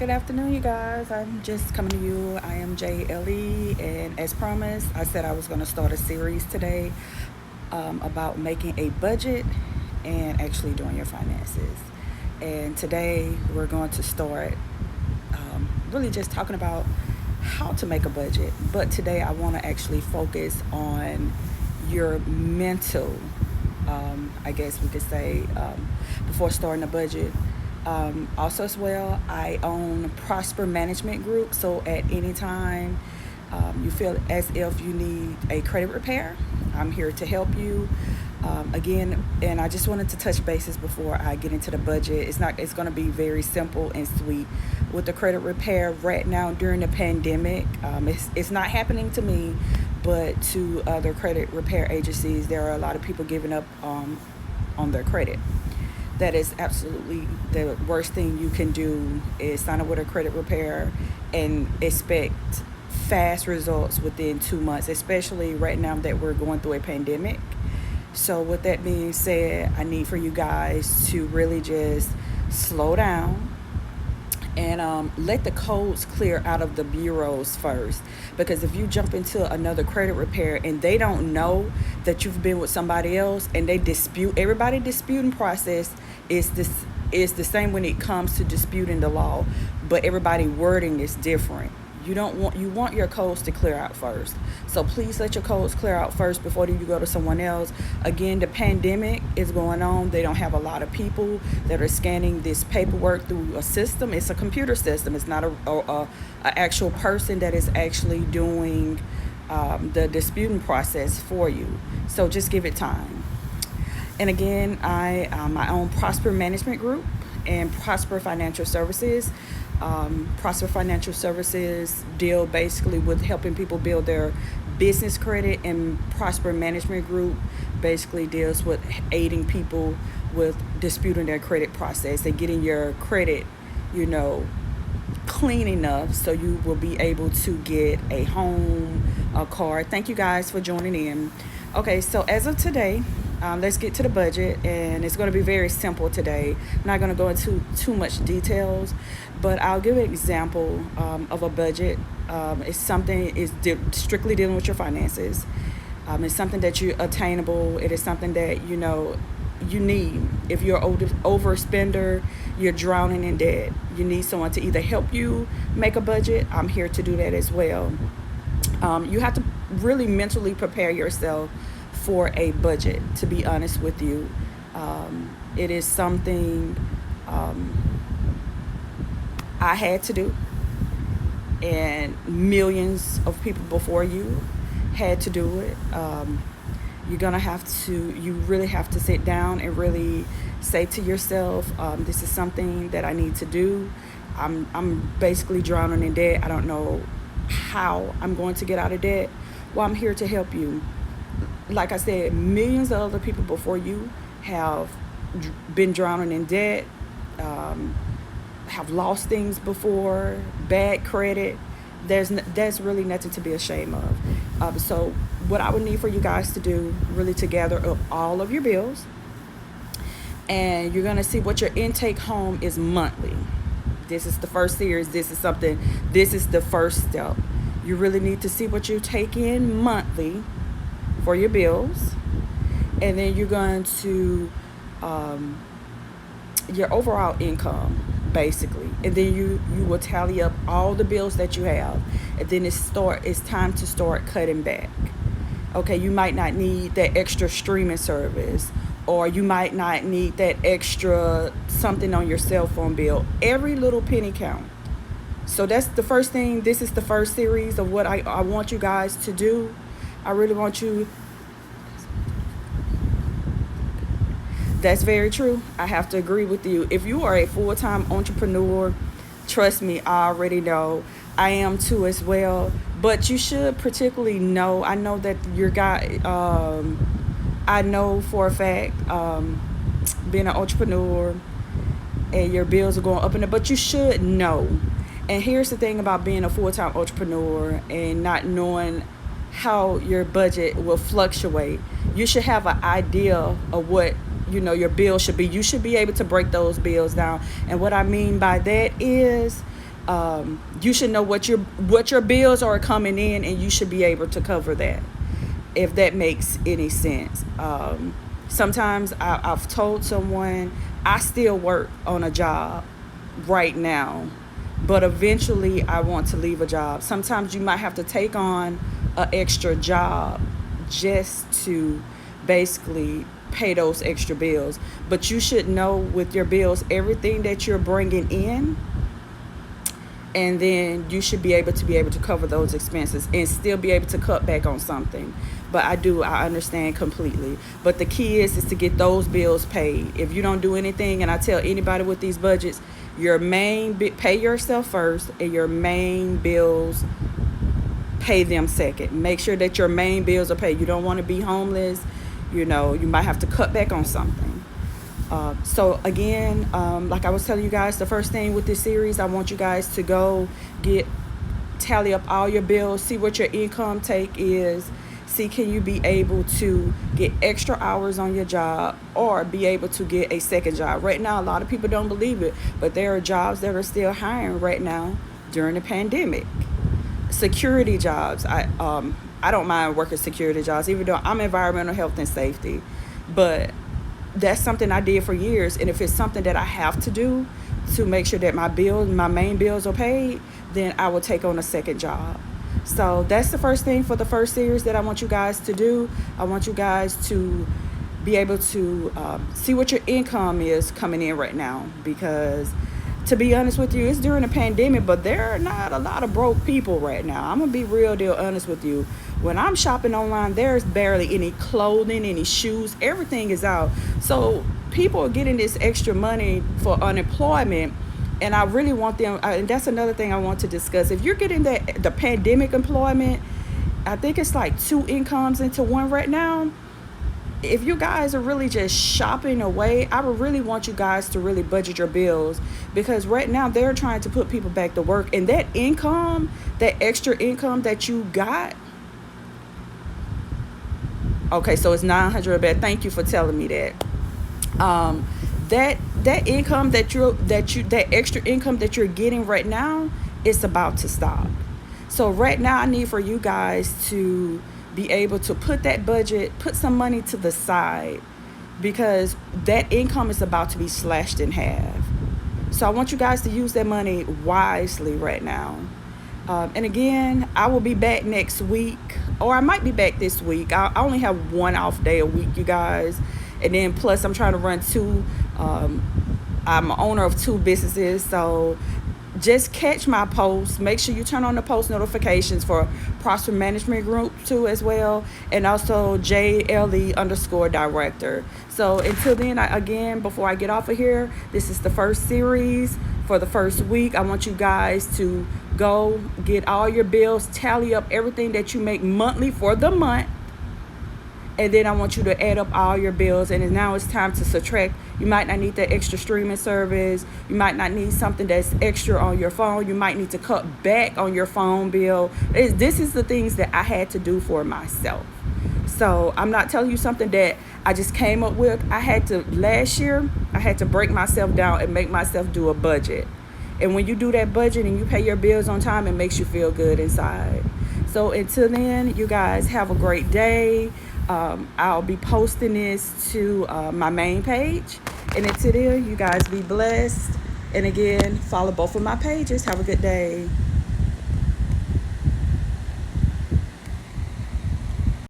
Good afternoon, you guys. I'm just coming to you. I am Jay Ellie, and as promised, I said I was going to start a series today about making a budget and actually doing your finances. And today, we're going to start really just talking about how to make a budget. But today, I want to actually focus on your mental, I guess we could say, before starting a budget. Also, as well, I own Prosper Management Group. So, at any time you feel as if you need a credit repair, I'm here to help you. Again, and I just wanted to touch bases before I get into the budget. It's going to be very simple and sweet. With the credit repair right now during the pandemic, it's not happening to me, but to other credit repair agencies, there are a lot of people giving up on their credit. That is absolutely the worst thing you can do is sign up with a credit repair and expect fast results within 2 months, especially right now that we're going through a pandemic. So with that being said, I need for you guys to really just slow down and let the codes clear out of the bureaus first. Because if you jump into another credit repair and they don't know that you've been with somebody else and they dispute, everybody disputing process is the same when it comes to disputing the law, but everybody wording is different. You want your codes to clear out first. So please let your codes clear out first before you go to someone else. Again, the pandemic is going on. They don't have a lot of people that are scanning this paperwork through a system. It's a computer system. It's not a actual person that is actually doing the disputing process for you. So just give it time. And again, I own Prosper Management Group and Prosper Financial Services. Prosper Financial Services deal basically with helping people build their business credit, and Prosper Management Group basically deals with aiding people with disputing their credit process and getting your credit, clean enough so you will be able to get a home, a car. Thank you guys for joining in. Okay, so as of today, let's get to the budget, and it's going to be very simple today. I'm not going to go into too much details, but I'll give an example of a budget. It's something is strictly dealing with your finances. It's something that you attainable. It is something that you need. If you're an overspender, you're drowning in debt. You need someone to either help you make a budget. I'm here to do that as well. You have to really mentally prepare yourself for a budget, to be honest with you. It is something I had to do, and millions of people before you had to do it. You really have to sit down and really say to yourself, this is something that I need to do. I'm basically drowning in debt. I don't know how I'm going to get out of debt. Well, I'm here to help you. Like I said, millions of other people before you have been drowning in debt, have lost things before, bad credit. There's really nothing to be ashamed of. So what I would need for you guys to do, really to gather up all of your bills, and you're going to see what your intake home is monthly. This is the first series. This is the first step. You really need to see what you take in monthly for your bills, and then you're going to your overall income basically, and then you will tally up all the bills that you have, and then it's time to start cutting back. Okay, you might not need that extra streaming service, or you might not need that extra something on your cell phone bill. Every little penny count. So that's the first thing. This is the first series of what I want you guys to do. I really want you. That's very true. I have to agree with you. If you are a full-time entrepreneur, trust me, I already know. I am too as well. But you should particularly know. I know that your guy. I know for a fact, being an entrepreneur, and your bills are going up and up. But you should know. And here's the thing about being a full-time entrepreneur and not knowing how your budget will fluctuate. You should have an idea of what your bill should be. You should be able to break those bills down. And what I mean by that is You should know what your bills are coming in, and you should be able to cover that, if that makes any sense. Sometimes I've told someone I still work on a job right now, but eventually I want to leave a job. Sometimes you might have to take on an extra job just to basically pay those extra bills. But you should know with your bills everything that you're bringing in, and then you should be able to cover those expenses and still be able to cut back on something. But I understand completely, but the key is to get those bills paid. If you don't do anything, and I tell anybody with these budgets, your pay yourself first, and your main bills, pay them second. Make sure that your main bills are paid. You don't want to be homeless. You might have to cut back on something. So again, like I was telling you guys, the first thing with this series, I want you guys to go tally up all your bills, see what your income take is, see can you be able to get extra hours on your job or be able to get a second job. Right now, a lot of people don't believe it, but there are jobs that are still hiring right now during the pandemic. Security jobs. I don't mind working security jobs, even though I'm environmental health and safety, but that's something I did for years. And if it's something that I have to do to make sure that my main bills are paid, then I will take on a second job. So that's the first thing for the first series that I want you guys to do. I want you guys to be able to see what your income is coming in right now, because to be honest with you, it's during a pandemic, but there are not a lot of broke people right now. I'm gonna be real deal honest with you. When I'm shopping online, there's barely any clothing, any shoes, everything is out. So people are getting this extra money for unemployment, and I really want them, and that's another thing I want to discuss. If you're getting the pandemic employment, I think it's like 2 incomes into one right now. If you guys are really just shopping away, I would really want you guys to really budget your bills, because right now they're trying to put people back to work, and that income, that extra income that you got, okay, so it's 900 a bed. Thank you for telling me that. That income that extra income that you're getting right now, it's about to stop. So right now I need for you guys to be able to put some money to the side, because that income is about to be slashed in half. So I want you guys to use that money wisely right now. And again, I will be back next week, or I might be back this week. I only have 1 off day a week, you guys. And then plus I'm trying to run 2, I'm an owner of 2 businesses, so just catch my posts. Make sure you turn on the post notifications for Prosper Management Group too as well, and also JLE_director. So until then, again, before I get off of here, this is the first series for the first week. I want you guys to go get all your bills, tally up everything that you make monthly for the month, and then I want you to add up all your bills. And now it's time to subtract. You might not need that extra streaming service. You might not need something that's extra on your phone. You might need to cut back on your phone bill. This is the things that I had to do for myself. So I'm not telling you something that I just came up with. Last year, I had to break myself down and make myself do a budget. And when you do that budget and you pay your bills on time, it makes you feel good inside. So until then, you guys have a great day. I'll be posting this to my main page. And until then, you guys be blessed. And again, follow both of my pages. Have a good day.